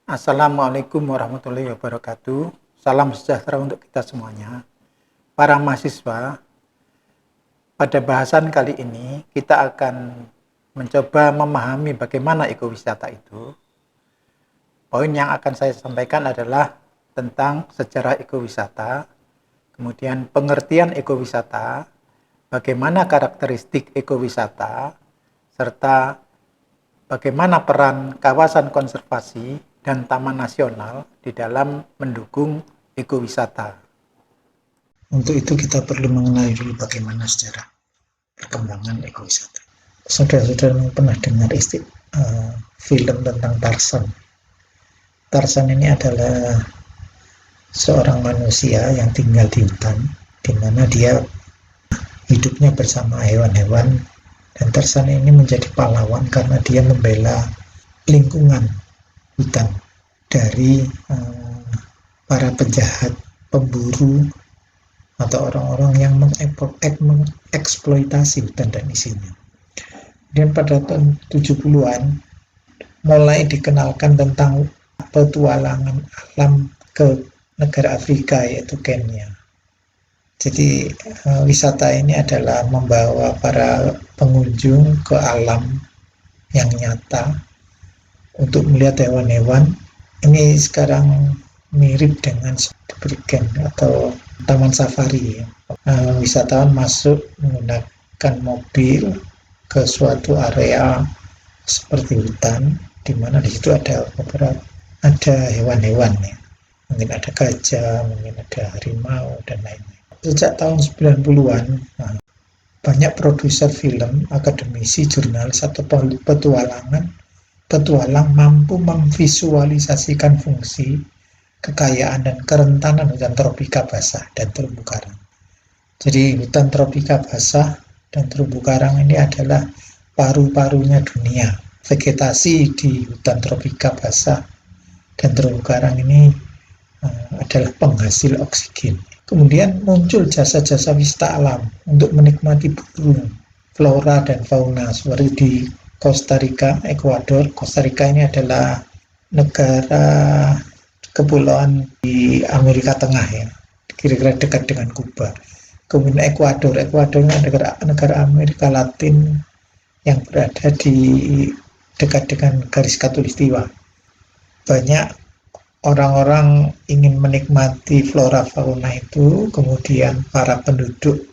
Assalamualaikum warahmatullahi wabarakatuh. Salam sejahtera untuk kita semuanya. Para mahasiswa, pada bahasan kali ini kita akan mencoba memahami bagaimana ekowisata itu. Poin yang akan saya sampaikan adalah tentang sejarah ekowisata, kemudian pengertian ekowisata, bagaimana karakteristik ekowisata, serta bagaimana peran kawasan konservasi dan taman nasional di dalam mendukung ekowisata. Untuk itu kita perlu mengenali dulu bagaimana sejarah perkembangan ekowisata. Saudara-saudara pernah dengar film tentang Tarzan. Tarzan ini adalah seorang manusia yang tinggal di hutan, di mana dia hidupnya bersama hewan-hewan, dan Tarzan ini menjadi pahlawan karena dia membela lingkungan hutan dari para penjahat, pemburu, atau orang-orang yang mengeksploitasi hutan dan isinya. Dan pada tahun 70-an mulai dikenalkan tentang petualangan alam ke negara Afrika, yaitu Kenya. Jadi wisata ini adalah membawa para pengunjung ke alam yang nyata untuk melihat hewan-hewan. Ini sekarang mirip dengan Brigand atau taman safari. Wisatawan masuk menggunakan mobil ke suatu area seperti hutan, di mana di situ ada hewan-hewan ya. Mungkin ada gajah, mungkin ada harimau dan lain-lain. Sejak tahun 90-an banyak produser film, akademisi, jurnalis atau petualang mampu memvisualisasikan fungsi, kekayaan, dan kerentanan hutan tropika basah dan terumbu karang. Jadi hutan tropika basah dan terumbu karang ini adalah paru-parunya dunia. Vegetasi di hutan tropika basah dan terumbu karang ini adalah penghasil oksigen. Kemudian muncul jasa-jasa wisata alam untuk menikmati burung, flora dan fauna seperti di Costa Rica, Ekuador. Costa Rica ini adalah negara kepulauan di Amerika Tengah ya, kira-kira dekat dengan Kuba. Kemudian Ekuador ini negara Amerika Latin yang berada di dekat dengan garis khatulistiwa. Banyak orang-orang ingin menikmati flora fauna itu, kemudian para penduduk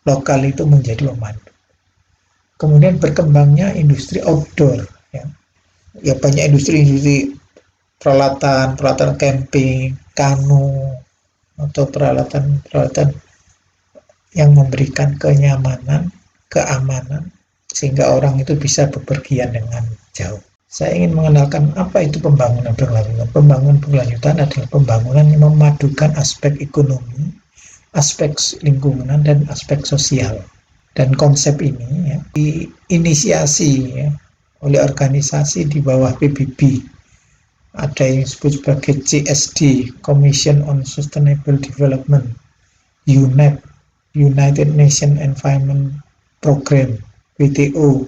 lokal itu menjadi pemandu. Kemudian berkembangnya industri outdoor ya banyak industri peralatan camping, kanu, atau peralatan yang memberikan kenyamanan, keamanan, sehingga orang itu bisa bepergian dengan jauh. Saya ingin mengenalkan apa itu pembangunan berkelanjutan. Pembangunan berkelanjutan adalah pembangunan yang memadukan aspek ekonomi, aspek lingkungan, dan aspek sosial. Dan konsep ini diinisiasi oleh organisasi di bawah PBB. Ada yang disebut sebagai CSD, Commission on Sustainable Development, UNEP, United Nations Environment Program, WTO.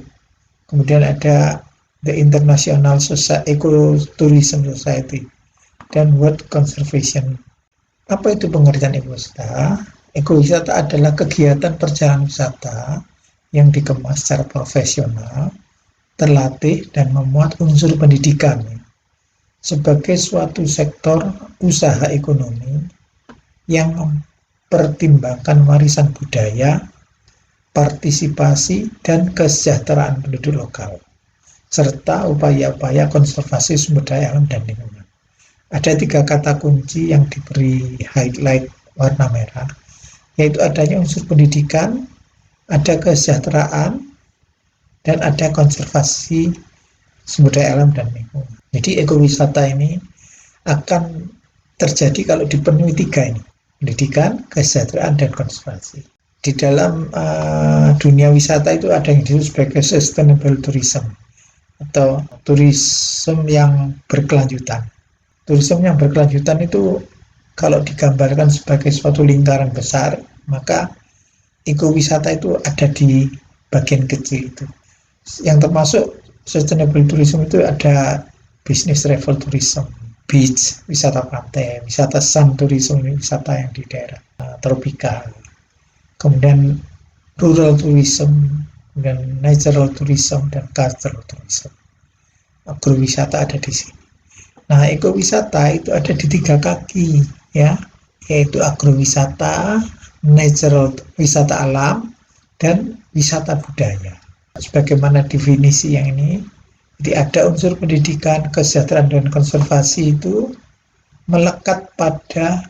Kemudian ada The International Ecotourism Society dan World Conservation. Apa itu pengertian ekowisata? Ekowisata adalah kegiatan perjalanan wisata yang dikemas secara profesional, terlatih, dan memuat unsur pendidikan sebagai suatu sektor usaha ekonomi yang mempertimbangkan warisan budaya, partisipasi, dan kesejahteraan penduduk lokal, serta upaya-upaya konservasi sumber daya alam dan lingkungan. Ada 3 kata kunci yang diberi highlight warna merah, yaitu adanya unsur pendidikan, ada kesejahteraan, dan ada konservasi sumber daya alam dan lingkungan. Jadi ekowisata ini akan terjadi kalau dipenuhi 3 ini, pendidikan, kesejahteraan, dan konservasi. Di dalam dunia wisata itu ada yang disebut sebagai sustainable tourism atau turisme yang berkelanjutan. Turisme yang berkelanjutan itu kalau digambarkan sebagai suatu lingkaran besar, maka ekowisata itu ada di bagian kecil itu. Yang termasuk sustainable tourism itu ada business travel tourism, beach, wisata pantai, wisata sun tourism, wisata yang di daerah tropika. Kemudian rural tourism, kemudian natural tourism, dan cultural tourism. Agrowisata ada di sini. Nah, ekowisata itu ada di 3 kaki, ya, yaitu agrowisata, natural wisata alam, dan wisata budaya. Sebagaimana definisi yang ini, jadi ada unsur pendidikan, kesejahteraan, dan konservasi itu melekat pada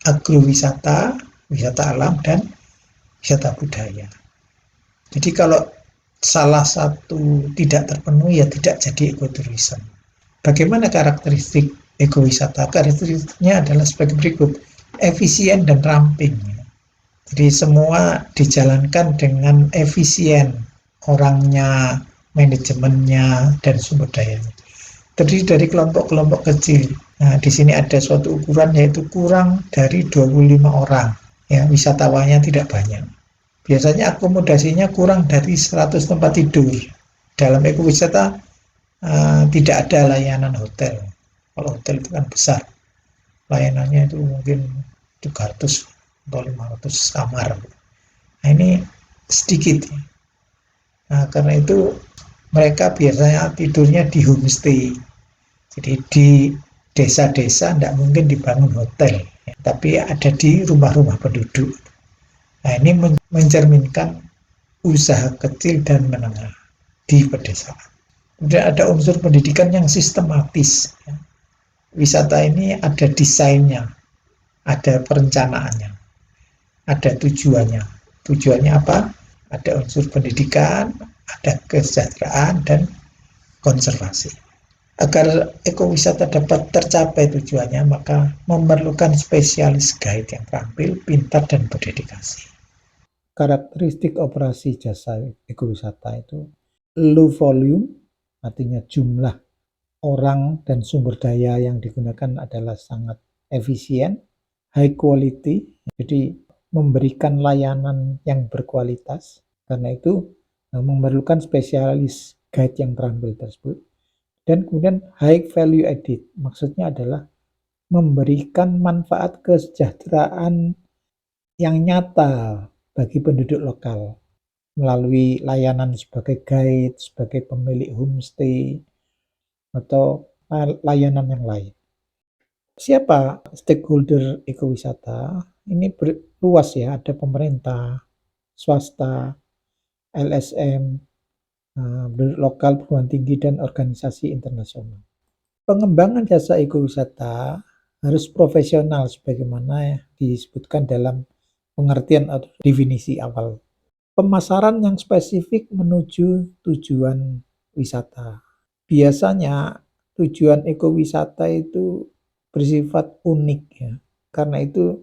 agrowisata, wisata alam, dan wisata budaya. Jadi kalau salah satu tidak terpenuhi, ya tidak jadi ekoturism. Bagaimana karakteristik ekowisata? Karakteristiknya adalah sebagai berikut: efisien dan ramping. Jadi semua dijalankan dengan efisien, orangnya, manajemennya, dan sumber dayanya. Terdiri dari kelompok-kelompok kecil. Nah, di sini ada suatu ukuran, yaitu kurang dari 25 orang. Ya, wisatawannya tidak banyak. Biasanya akomodasinya kurang dari 100 tempat tidur. Dalam ekowisata tidak ada layanan hotel. Kalau hotel itu kan besar, layanannya itu mungkin 300 atau 500 kamar. Nah, ini sedikit. Nah, karena itu mereka biasanya tidurnya di homestay. Jadi di desa-desa tidak mungkin dibangun hotel, ya, tapi ada di rumah-rumah penduduk. Nah, ini mencerminkan usaha kecil dan menengah di pedesaan. Kemudian ada unsur pendidikan yang sistematis. Ya. Wisata ini ada desainnya, ada perencanaannya, ada tujuannya. Tujuannya apa? Ada unsur pendidikan, ada kesejahteraan, dan konservasi. Agar ekowisata dapat tercapai tujuannya, maka memerlukan spesialis guide yang terampil, pintar, dan berdedikasi. Karakteristik operasi jasa ekowisata itu low volume, artinya jumlah orang dan sumber daya yang digunakan adalah sangat efisien, high quality, jadi memberikan layanan yang berkualitas. Karena itu memerlukan spesialis guide yang terampil tersebut. Dan kemudian high value added, maksudnya adalah memberikan manfaat kesejahteraan yang nyata bagi penduduk lokal melalui layanan sebagai guide, sebagai pemilik homestay, atau layanan yang lain. Siapa stakeholder ekowisata? Ini luas ya, ada pemerintah, swasta, LSM, penduduk lokal, perguruan tinggi, dan organisasi internasional. Pengembangan jasa ekowisata harus profesional sebagaimana disebutkan dalam pengertian atau definisi awal. Pemasaran yang spesifik menuju tujuan wisata. Biasanya tujuan ekowisata itu bersifat unik ya. Karena itu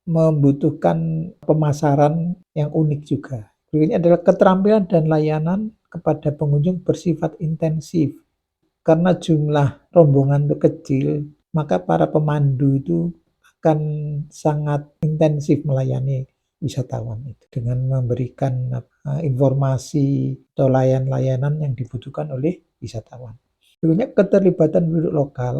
membutuhkan pemasaran yang unik juga. Berikutnya adalah keterampilan dan layanan kepada pengunjung bersifat intensif. Karena jumlah rombongan itu kecil, maka para pemandu itu akan sangat intensif melayani wisatawan itu dengan memberikan informasi atau layanan yang dibutuhkan oleh wisatawan. Berikutnya keterlibatan penduduk lokal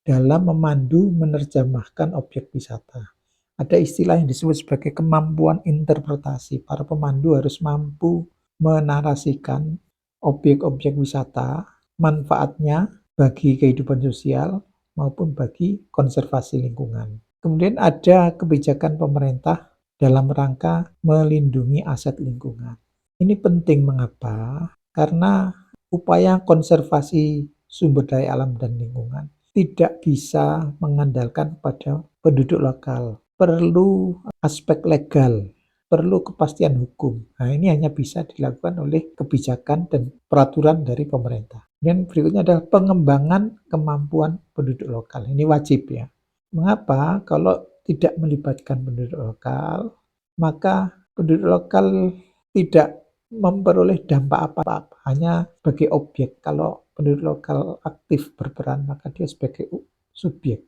dalam memandu menerjemahkan objek wisata. Ada istilah yang disebut sebagai kemampuan interpretasi. Para pemandu harus mampu menarasikan objek-objek wisata, manfaatnya bagi kehidupan sosial maupun bagi konservasi lingkungan. Kemudian ada kebijakan pemerintah dalam rangka melindungi aset lingkungan. Ini penting mengapa? Karena upaya konservasi sumber daya alam dan lingkungan tidak bisa mengandalkan pada penduduk lokal. Perlu aspek legal, perlu kepastian hukum. Nah, ini hanya bisa dilakukan oleh kebijakan dan peraturan dari pemerintah. Dan berikutnya adalah pengembangan kemampuan penduduk lokal. Ini wajib ya. Mengapa? Kalau tidak melibatkan penduduk lokal, maka penduduk lokal tidak memperoleh dampak apa-apa, hanya sebagai objek. Kalau penduduk lokal aktif berperan, maka dia sebagai subjek,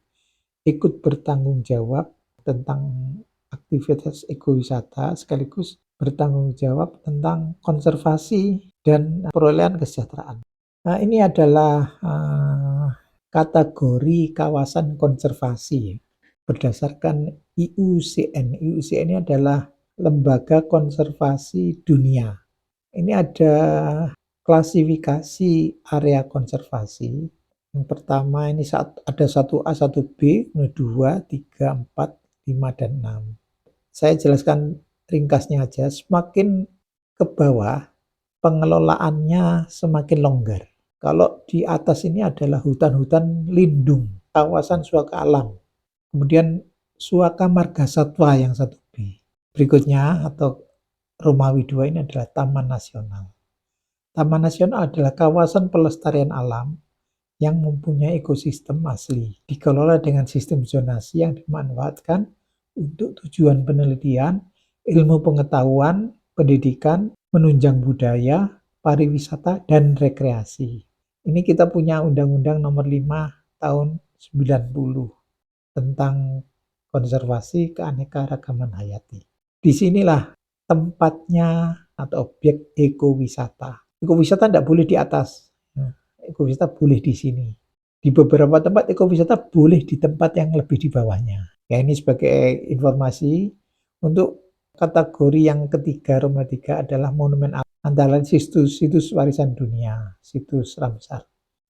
ikut bertanggung jawab tentang aktivitas ekowisata, sekaligus bertanggung jawab tentang konservasi dan perolehan kesejahteraan. Nah, ini adalah kategori kawasan konservasi berdasarkan IUCN. IUCN ini adalah Lembaga Konservasi Dunia. Ini ada klasifikasi area konservasi. Yang pertama ini ada 1A, 1B, 2, 3, 4, 5, dan 6. Saya jelaskan ringkasnya aja. Semakin ke bawah, pengelolaannya semakin longgar. Kalau di atas ini adalah hutan-hutan lindung, kawasan suaka alam. Kemudian suaka marga satwa yang 1B. Berikutnya atau Romawi 2 ini adalah Taman Nasional. Taman Nasional adalah kawasan pelestarian alam yang mempunyai ekosistem asli, dikelola dengan sistem zonasi yang dimanfaatkan untuk tujuan penelitian, ilmu pengetahuan, pendidikan, menunjang budaya, pariwisata, dan rekreasi. Ini kita punya Undang-Undang Nomor 5 tahun 90 tentang konservasi keanekaragaman hayati. Disinilah tempatnya atau objek ekowisata. Ekowisata tidak boleh di atas. Ekowisata boleh di sini. Di beberapa tempat ekowisata boleh di tempat yang lebih di bawahnya. Ya, ini sebagai informasi untuk kategori yang ketiga, Roma 3 adalah monumen alam. Antara situs warisan dunia, situs Ramsar.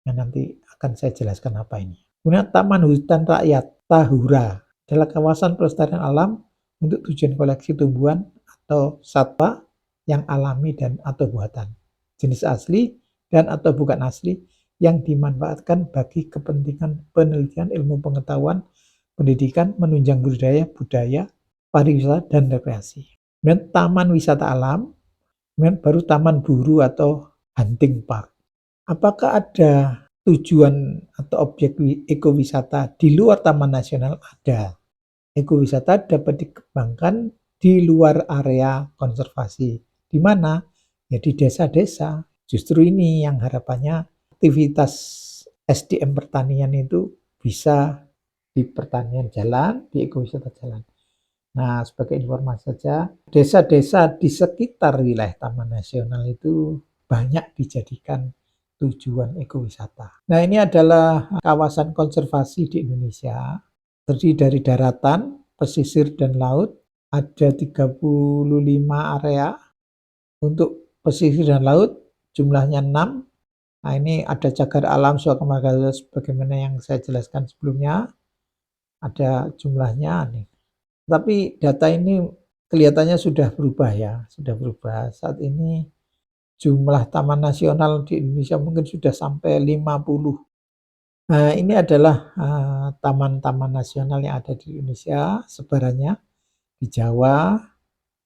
Nah, nanti akan saya jelaskan apa ini. Kemudian Taman Hutan Rakyat Tahura adalah kawasan pelestarian alam untuk tujuan koleksi tumbuhan atau satwa yang alami dan atau buatan. Jenis asli dan atau bukan asli yang dimanfaatkan bagi kepentingan penelitian ilmu pengetahuan, pendidikan, menunjang budaya, pariwisata, dan rekreasi. Kemudian Taman Wisata Alam, kemudian baru Taman Buru atau Hunting Park. Apakah ada tujuan atau objek ekowisata di luar Taman Nasional? Ada. Ekowisata dapat dikembangkan di luar area konservasi. Di mana? Ya di desa-desa. Justru ini yang harapannya aktivitas SDM pertanian itu bisa di pertanian jalan, di ekowisata jalan. Nah, sebagai informasi saja, desa-desa di sekitar wilayah Taman Nasional itu banyak dijadikan tujuan ekowisata. Nah, ini adalah kawasan konservasi di Indonesia. Terdiri dari daratan, pesisir, dan laut. Ada 35 area. Untuk pesisir dan laut, jumlahnya 6. Nah, ini ada cagar alam suaka marga sebagaimana yang saya jelaskan sebelumnya. Ada jumlahnya nih. Tapi data ini kelihatannya sudah berubah ya, sudah berubah. Saat ini jumlah taman nasional di Indonesia mungkin sudah sampai 50. Nah, ini adalah taman-taman nasional yang ada di Indonesia, sebarannya di Jawa,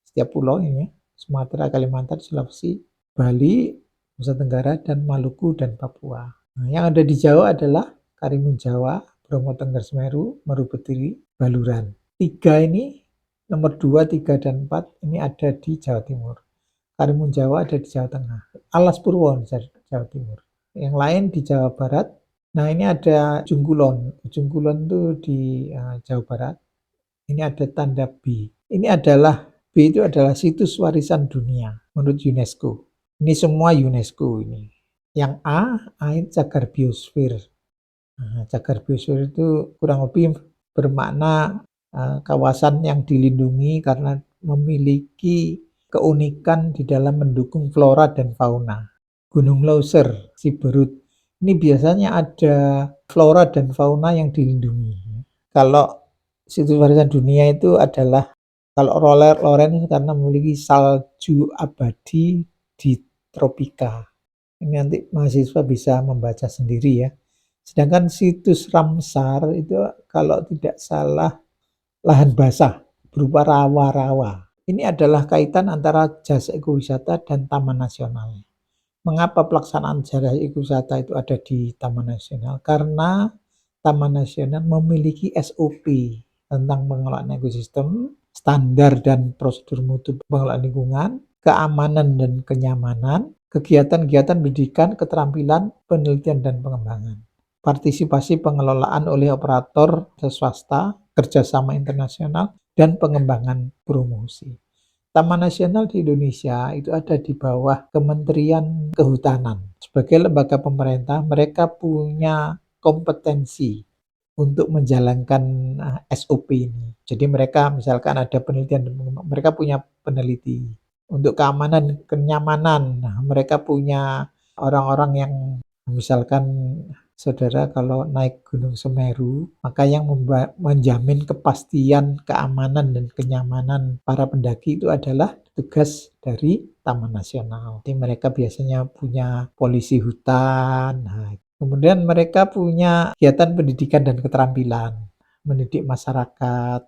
setiap pulau ini, Sumatera, Kalimantan, Sulawesi, Bali, Nusa Tenggara, dan Maluku, dan Papua. Nah, yang ada di Jawa adalah Karimun Jawa, Bromo Tengger Semeru, Meru Betiri, Baluran. 3 ini, nomor 2, 3, dan 4 ini ada di Jawa Timur. Karimun Jawa ada di Jawa Tengah. Alas Purwo di Jawa Timur. Yang lain di Jawa Barat. Nah, ini ada Ujung Kulon. Ujung Kulon itu di Jawa Barat. Ini ada tanda B. Ini adalah, B itu adalah situs warisan dunia menurut UNESCO. Ini semua UNESCO ini. Yang A ini cagar biosfer. Nah, cagar biosfer itu kurang lebih bermakna kawasan yang dilindungi karena memiliki keunikan di dalam mendukung flora dan fauna. Gunung Leuser, Siberut, ini biasanya ada flora dan fauna yang dilindungi. Kalau situs warisan dunia itu adalah, kalau Lorentz karena memiliki salju abadi di tropika. Ini nanti mahasiswa bisa membaca sendiri ya. Sedangkan situs Ramsar itu kalau tidak salah lahan basah berupa rawa-rawa. Ini adalah kaitan antara jasa ekowisata dan Taman Nasional. Mengapa pelaksanaan jasa ekowisata itu ada di Taman Nasional? Karena Taman Nasional memiliki SOP tentang pengelolaan ekosistem, standar dan prosedur mutu pengelolaan lingkungan, keamanan dan kenyamanan, kegiatan-kegiatan pendidikan, keterampilan, penelitian, dan pengembangan. Partisipasi pengelolaan oleh operator swasta, kerjasama internasional, dan pengembangan promosi. Taman Nasional di Indonesia itu ada di bawah Kementerian Kehutanan. Sebagai lembaga pemerintah, mereka punya kompetensi untuk menjalankan SOP ini. Jadi mereka misalkan ada penelitian, mereka punya peneliti. Untuk keamanan, kenyamanan, mereka punya orang-orang yang misalkan saudara kalau naik Gunung Semeru, maka yang menjamin kepastian keamanan dan kenyamanan para pendaki itu adalah tugas dari Taman Nasional. Jadi mereka biasanya punya polisi hutan. Nah, kemudian mereka punya kegiatan pendidikan dan keterampilan, mendidik masyarakat.